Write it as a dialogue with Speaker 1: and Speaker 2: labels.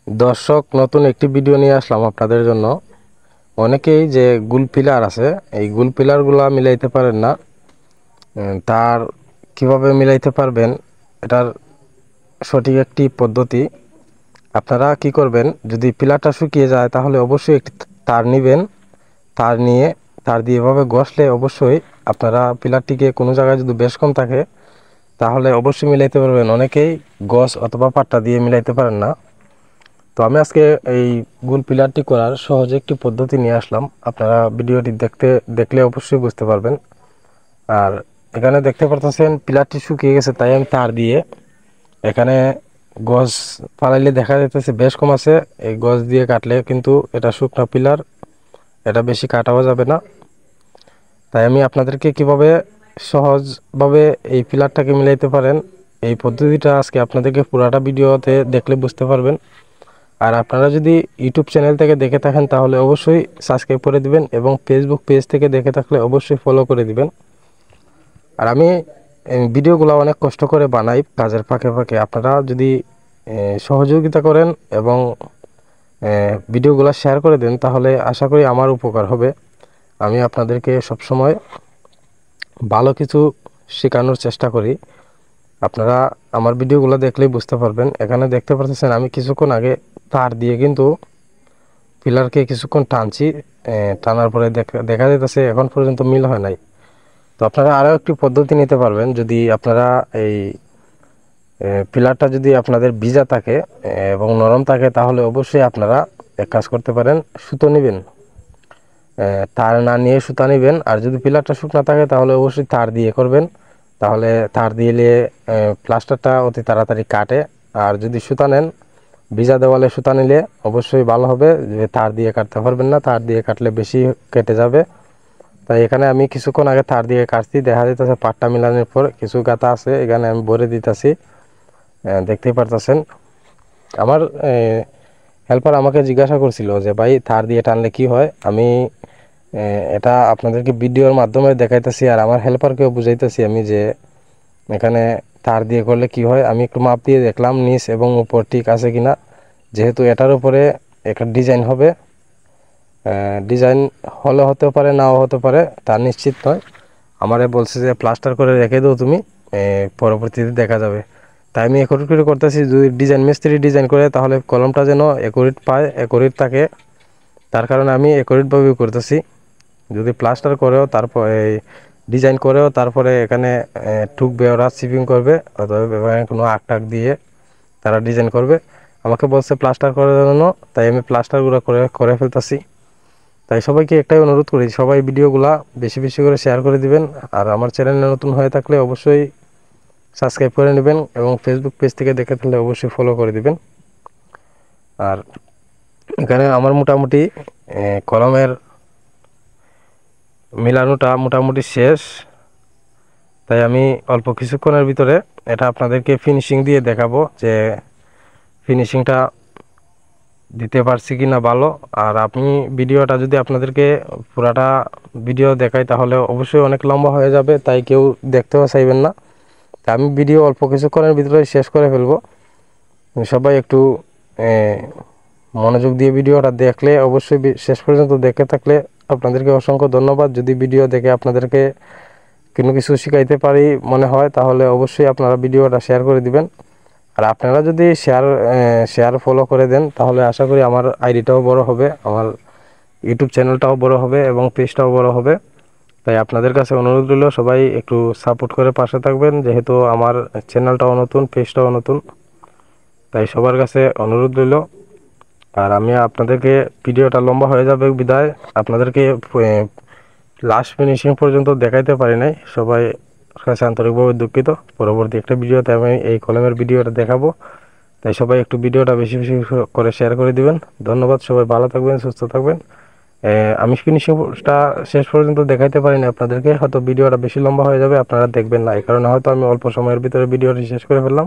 Speaker 1: দর্শক, নতুন একটি ভিডিও নিয়ে আসলাম আপনাদের জন্য। অনেকেই যে গুল পিলার আছে, এই গুল পিলারগুলা মিলাইতে পারেন না। তার কিভাবে মিলাইতে পারবেন, এটার সঠিক একটি পদ্ধতি। আপনারা কি করবেন, যদি পিলারটা শুকিয়ে যায় তাহলে অবশ্যই একটি তার নেবেন। তার নিয়ে তার দিয়ে এভাবে ঘষলে অবশ্যই আপনারা পিলারটিকে কোনো জায়গায় যদি বেশ কম থাকে তাহলে অবশ্যই মিলাইতে পারবেন। অনেকেই গজ অথবা পাট্টা দিয়ে মিলাইতে পারেন না। তো আমি আজকে এই গুল পিলারটি করার সহজ একটি পদ্ধতি নিয়ে আসলাম। আপনারা ভিডিওটি দেখলে অবশ্যই বুঝতে পারবেন। আর এখানে দেখতে পারতেছেন পিলারটি শুকিয়ে গেছে, তাই আমি তার দিয়ে এখানে গজ ফালাইলে দেখা যাইতেছে বেশ কম আছে। এই গজ দিয়ে কাটলে কিন্তু এটা শুকনা পিলার, এটা বেশি কাটাও যাবে না। তাই আমি আপনাদেরকে কিভাবে সহজভাবে এই পিলারটাকে মিলাইতে পারেন এই পদ্ধতিটা আজকে আপনাদেরকে পুরাটা ভিডিওতে দেখলে বুঝতে পারবেন। আর আপনারা যদি ইউটিউব চ্যানেল থেকে দেখে থাকেন তাহলে অবশ্যই সাবস্ক্রাইব করে দিবেন এবং ফেসবুক পেজ থেকে দেখে থাকলে অবশ্যই ফলো করে দিবেন। আর আমি ভিডিওগুলো অনেক কষ্ট করে বানাই কাজের ফাঁকে ফাঁকে। আপনারা যদি সহযোগিতা করেন এবং ভিডিওগুলো শেয়ার করে দেন তাহলে আশা করি আমার উপকার হবে। আমি আপনাদেরকে সবসময় ভালো কিছু শেখানোর চেষ্টা করি। আপনারা আমার ভিডিওগুলো দেখলেই বুঝতে পারবেন। এখানে দেখতে পাচ্ছেন আমি কিছুক্ষণ আগে তার দিয়ে কিন্তু পিলারকে কিছুক্ষণ টানছি। টানার পরে দেখা যাইতেছে এখন পর্যন্ত মিল হয় নাই। তো আপনারা আরও একটি পদ্ধতি নিতে পারবেন। যদি আপনারা এই পিলারটা যদি আপনাদের ভিজা থাকে এবং নরম থাকে তাহলে অবশ্যই আপনারা এক কাজ করতে পারেন, সুতো নেবেন। তার না নিয়ে সুতা নেবেন। আর যদি পিলারটা শুকনো থাকে তাহলে অবশ্যই তার দিয়ে করবেন, তাহলে তার দিলে প্লাস্টারটা অতি তাড়াতাড়ি কাটে। আর যদি সুতা নেন, ভিজা দেওয়ালে সুতা নিলে অবশ্যই ভালো হবে। যে তার দিয়ে কাটতে পারবেন না, তার দিয়ে কাটলে বেশি কেটে যাবে। তাই এখানে আমি কিছুক্ষণ আগে তার দিয়ে কাটছি, দেখা যাইতেছে পাটটা মিলানোর পর কিছু গাতা আছে, এখানে আমি ভরে দিতেছি। দেখতেই পারতেছেন। আমার হেল্পার আমাকে জিজ্ঞাসা করছিল যে ভাই তার দিয়ে টানলে কি হয়। আমি এটা আপনাদেরকে ভিডিওর মাধ্যমে দেখাইতেছি আর আমার হেল্পারকেও বুঝাইতেছি আমি যে এখানে তার দিয়ে করলে কি হয়। আমি একটু মাপ দিয়ে দেখলাম নিচ এবং উপর ঠিক আছে কিনা। যেহেতু এটার উপরে একটা ডিজাইন হবে, ডিজাইন হলে হতে পারে নাও হতে পারে, তার নিশ্চিত নয়। আমারে বলছে যে প্লাস্টার করে রেখে দাও তুমি, পরবর্তীতে দেখা যাবে। তাই আমি একুরেট করে করতেছি। যদি ডিজাইন মিস্ত্রি ডিজাইন করে তাহলে কলমটা যেন একুরেট পায়, একুরেট থাকে, তার কারণে আমি একুরেটভাবে করতেছি। যদি প্লাস্টার করেও তারপর এই ডিজাইন করেও তারপরে এখানে ঠুকবে, ওরা শিপিং করবে, অথবা এখানে কোনো আঁক দিয়ে তারা ডিজাইন করবে। আমাকে বলছে প্লাস্টার করার জন্য, তাই আমি প্লাস্টারগুলো করে ফেলতেছি। তাই সবাইকে একটাই অনুরোধ করি, সবাই ভিডিওগুলা বেশি বেশি করে শেয়ার করে দিবেন। আর আমার চ্যানেলে নতুন হয়ে থাকলে অবশ্যই সাবস্ক্রাইব করে নেবেন এবং ফেসবুক পেজ থেকে দেখে থাকলে অবশ্যই ফলো করে দিবেন। আর এখানে আমার মোটামুটি কলমের মিলানোটা মোটামুটি শেষ। তাই আমি অল্প কিছুক্ষণের ভিতরে এটা আপনাদেরকে ফিনিশিং দিয়ে দেখাবো যে ফিনিশিংটা দিতে পারছি কি না ভালো। আর আপনি ভিডিওটা যদি আপনাদেরকে পুরাটা ভিডিও দেখাই তাহলে অবশ্যই অনেক লম্বা হয়ে যাবে, তাই কেউ দেখতেও চাইবেন না। তা আমি ভিডিও অল্প কিছুক্ষণের ভিতরে শেষ করে ফেলবো। সবাই একটু মনোযোগ দিয়ে ভিডিওটা দেখলে অবশ্যই শেষ পর্যন্ত দেখে থাকলে আপনাদেরকে অসংখ্য ধন্যবাদ। যদি ভিডিও দেখে আপনাদেরকে কোনো কিছু শিখাইতে পারি মনে হয় তাহলে অবশ্যই আপনারা ভিডিওটা শেয়ার করে দিবেন। আর আপনারা যদি শেয়ার ফলো করে দেন তাহলে আশা করি আমার আইডিটাও বড় হবে, আমার ইউটিউব চ্যানেলটাও বড় হবে এবং পেজটাও বড় হবে। তাই আপনাদের কাছে অনুরোধ রইল সবাই একটু সাপোর্ট করে পাশে থাকবেন, যেহেতু আমার চ্যানেলটাও নতুন, পেজটাও নতুন। তাই সবার কাছে অনুরোধ রইল। আর আমি আপনাদেরকে ভিডিওটা লম্বা হয়ে যাবে বিদায় আপনাদেরকে লাস্ট ফিনিশিং পর্যন্ত দেখাইতে পারি নাই। সবাই কাছে আন্তরিকভাবে দুঃখিত। পরবর্তী একটা ভিডিওতে আমি এই কলমের ভিডিওটা দেখাবো। তাই সবাই একটু ভিডিওটা বেশি বেশি করে শেয়ার করে দিবেন। ধন্যবাদ। সবাই ভালো থাকবেন, সুস্থ থাকবেন। আমি ফিনিশিংটা শেষ পর্যন্ত দেখাইতে পারিনি আপনাদেরকে, হয়তো ভিডিওটা বেশি লম্বা হয়ে যাবে, আপনারা দেখবেন না। এই কারণে হয়তো আমি অল্প সময়ের ভিতরে ভিডিওটি শেষ করে ফেললাম।